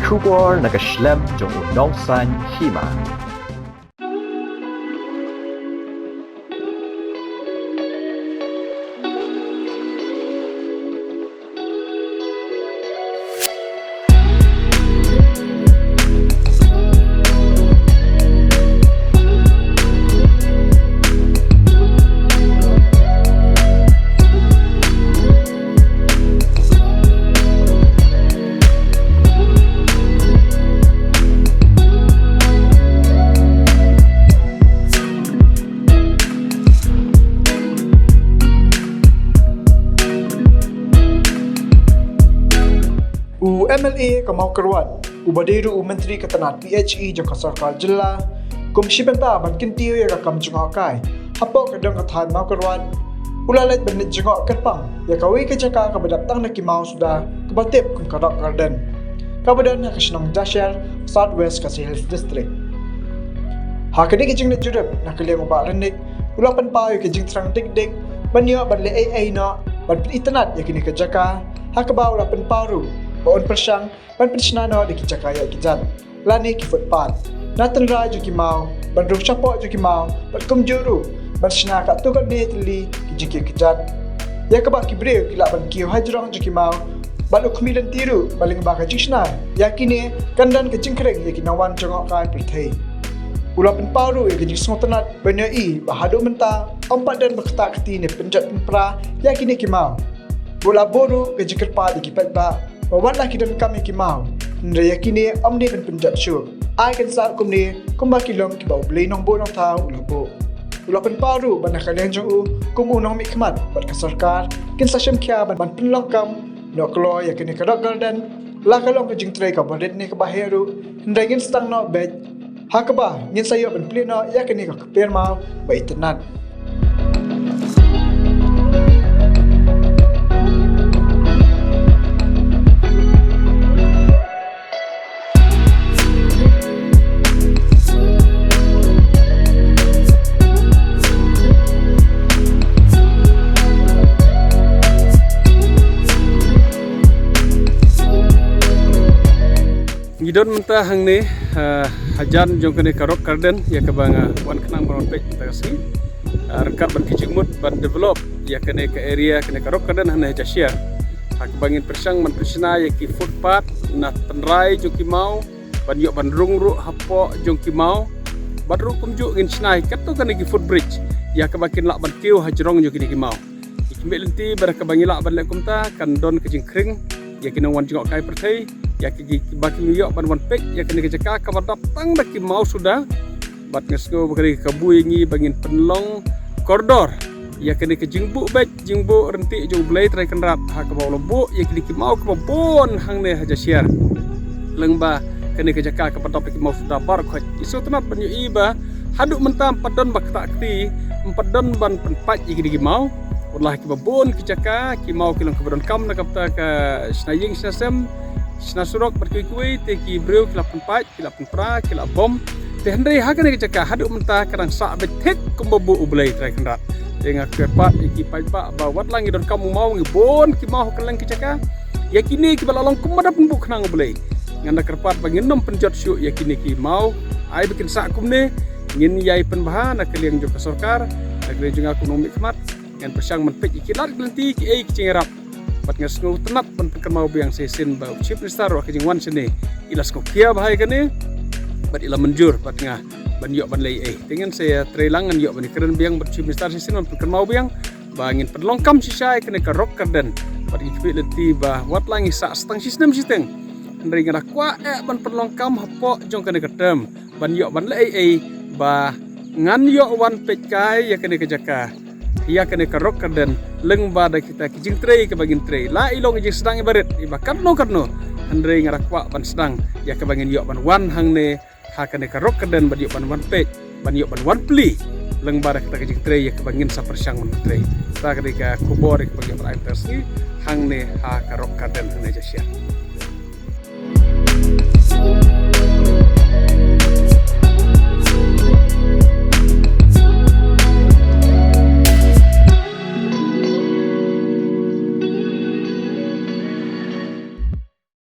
kubor nakaslem jong unongsan hima. MLA Kamau Keruan, Ubadiru Menteri Ketenat PHE Jangka Sarkar Jilla, Komisi Benta Bankin Tio yang rakam jengok kai, hapok kedang ketahan Mau Keruan, ulalet benit jengok kerpang, ya kawi kejaka kebedatang nak Kimau sudah kebatip kum Karak Garden, kabadan nak kesenang Jasher, South West Kasih Hills District. Hakini kejeng net jurup nak keliang ubak rendik, ulapan pau yang kejeng terang dik-dik, banyak berle AA nak, berpil internet yang kini kejaka, hakabau ulapan paru, baon persang ban pensnano de kicakaya kijat lani ki footpath natan ra ju ki mau ban ru chapo ju ki mau ban kum juru ban sna ka tu ka ne tli ki kijat ya ka ba ki bre ki la ban ki hajrong ju ki mau ban ukmi dan tiru baling ba ka jisna yakini kandan ke jingkreng ya ki nawan jongok kai perthei ulapan paru ya ki jismotanat banai bahadu menta empat dan berkata keti ne penjat pempra yakini ki mau bola boru ke jikerpa di ki ba Wawan laki dan kami Kimau, nraya kini amni dan penjat syur. Ai kan saat kumni kumbaki long kibau beli nong bo nong tahu ulabo. Ulapan paru ban kalian jong kum unong mikmat bat kasarkar kin sasem kia ban penlong kam no klo ya kini Karak Garden la kalong ke jing tray ka badet ni ke baheru nraya ngin stang no bed hakaba ngin sayo ban pleno ya kini ka permau ba internet. Idon mentah hang ni hajan jong kene Karak Garden ya ke banga wan kenang baron pek tagasi rengkap ban kijimut ban develop ya kene ke area kene Karak Garden hana jasia hak bangin persang man persina ya ki footpath na tenrai jong ki mau ban yok ban rungru hapo jong ki mau ban ru kum ju ngin snai kat to kene ki footbridge ya ke bakin lak ban kiu hajrong jong ki mau ikimbe lenti bar ke bangi lak ban le kumta kan don ke jingkring ya kene wan jengok kai perthei ya ki baki miyok ban wan pek ya kene kejaka kabar datang dak ki mau sudah bat ngesko bakari kabui ngi bangin penlong koridor ya kene ke jingbu bek jingbu renti jong blai trai kenrat ha ka baw lobo ya kini ki mau ka bon hang ne haja share lengba kene kejaka kabar datang ki mau sudah bar khoj isu tenat banyu iba haduk mentam padon bakta kti empadon ban penpat ya kini ki mau wallahi ki babon kejaka ki mau kilong kabadon kam na kapta ka snaying system Sina surok berkui-kui teki breu kila penpat, kila penpra, kila bom. Teh hendai hakan yang kecaka haduk mentah kadang sak betek kumbabu ublai trai kendat. Tengah kepat iki pajba bawat langi don kamu mau ngibon ki mau keleng kecaka. Yakini ki balalong kumada pun buk kenang ublai. Nganda kerpat bagi nom penjot syuk yakini ki mau ai bikin sak kumne ngin yai penbahan nak keliang jo kasarkar, nak keliang jo ekonomi kemat ngan persang menpek iki lar gelenti ki ai kicingerap. Bat ngasngu tenat ban pekan mau biang sesin bau chief minister wa kejing wan sini ilas ko kia bahai kane bat ila menjur bat ngah ban yok ban lei dengan saya trelangan yok ban keren biang bat chief minister sesin ban pekan mau biang bangin pedlongkam sisai kene Karak Garden bat ikpi leti bah wat langi sak setang sistem sisteng ndri ngara kwa ban pedlongkam hapo jong kene ketem ban yok ban lei bah ngan yok wan pekai ya kene kejaka ya kene Karak Garden leng bada kita kijing tray ke bagin tray la ilong kijing sedang ibarat iba karno andre ngarakwa ban sedang ya ke bagin yok ban wan hang ne ha kene Karak Garden ban yok ban wan pek ban yok ban wan pli leng bada kita kijing tray ya ke bagin sa persang ban tray ta ketika kubor ke bagin air tersi hang ne ha Karak Garden hang ne jasia